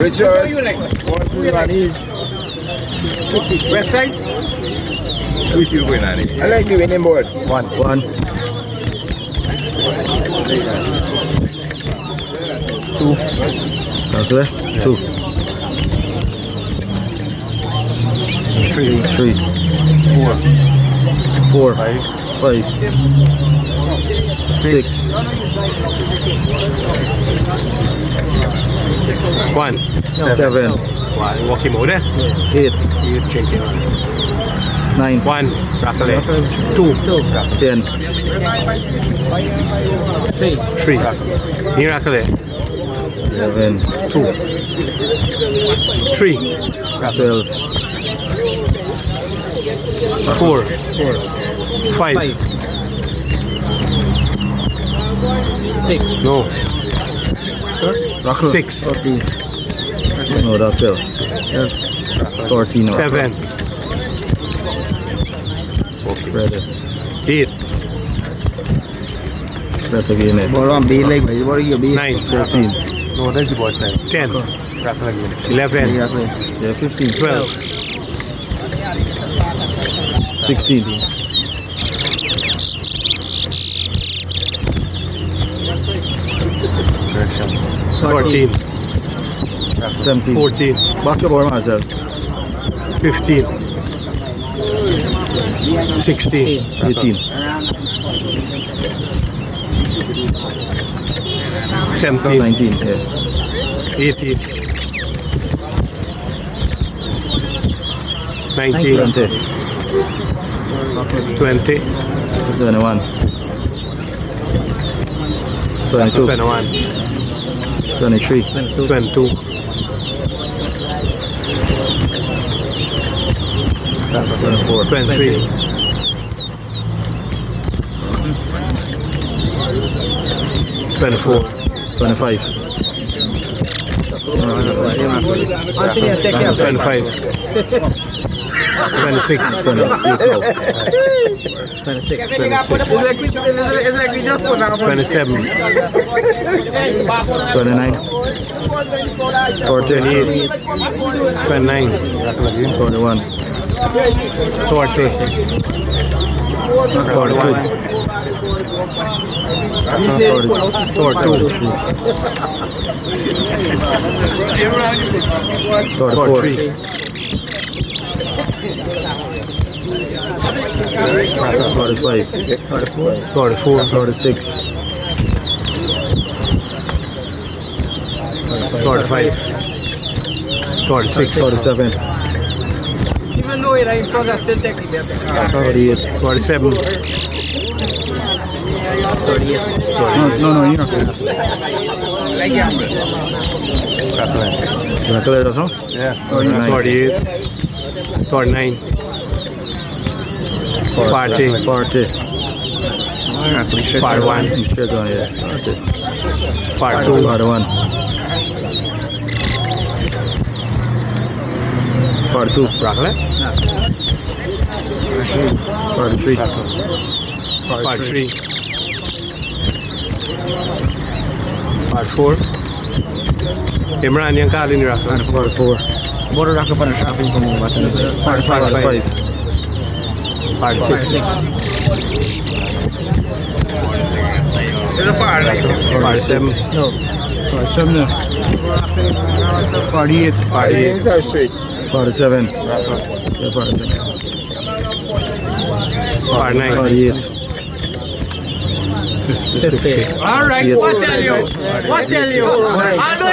Richard, what's his Ramese? West side? Let me see what's going on here. I like the winning board. One. Two. Okay. Two. Three. Four. Five. Six. One. Seven. Walking mode. 8. Changing. 9. One. Broccoli. Two. 10. Three. Miracle. 11. Two. Three. 12. Four. Five. 6. No. Rockle. 6. 14. No, that's 12. 14. No. 7. Spread 8. again. Ball on B leg, but what are you B? 9. 14. No, that's the boy's name. 10. 11. Yeah, 15. 12. 16. 14. 17. 14. Back your board, Marcel. 15. 16. 18. 17. 19. Yeah. 18. 19. 20. 20. 21. 22. 21. 23. 22. 24. 23. 24. 25. Anthony, take care. 25. 26. 26. 27. 29. 40. 29. 41. 40. 41. 42. 44. 45. 44. 46. 45. 46. 47. Even though you're in front, I still take it. 48. 47. 38. No, you're not. You want to color also? Yeah. 49. 48. 49. 40. 40. 41. Straight on, yeah. 40. 42. 41. 42. Broccoli. 43. 43. 44. Imran yang kali ni Broccoli. 44. Bora rock up on a shopping for me. 45. 46. 47. No. 48. 48. Inside straight. 47. Yeah, 47. 49. 48. 50. All right. Yes. What tell you? What tell you? I know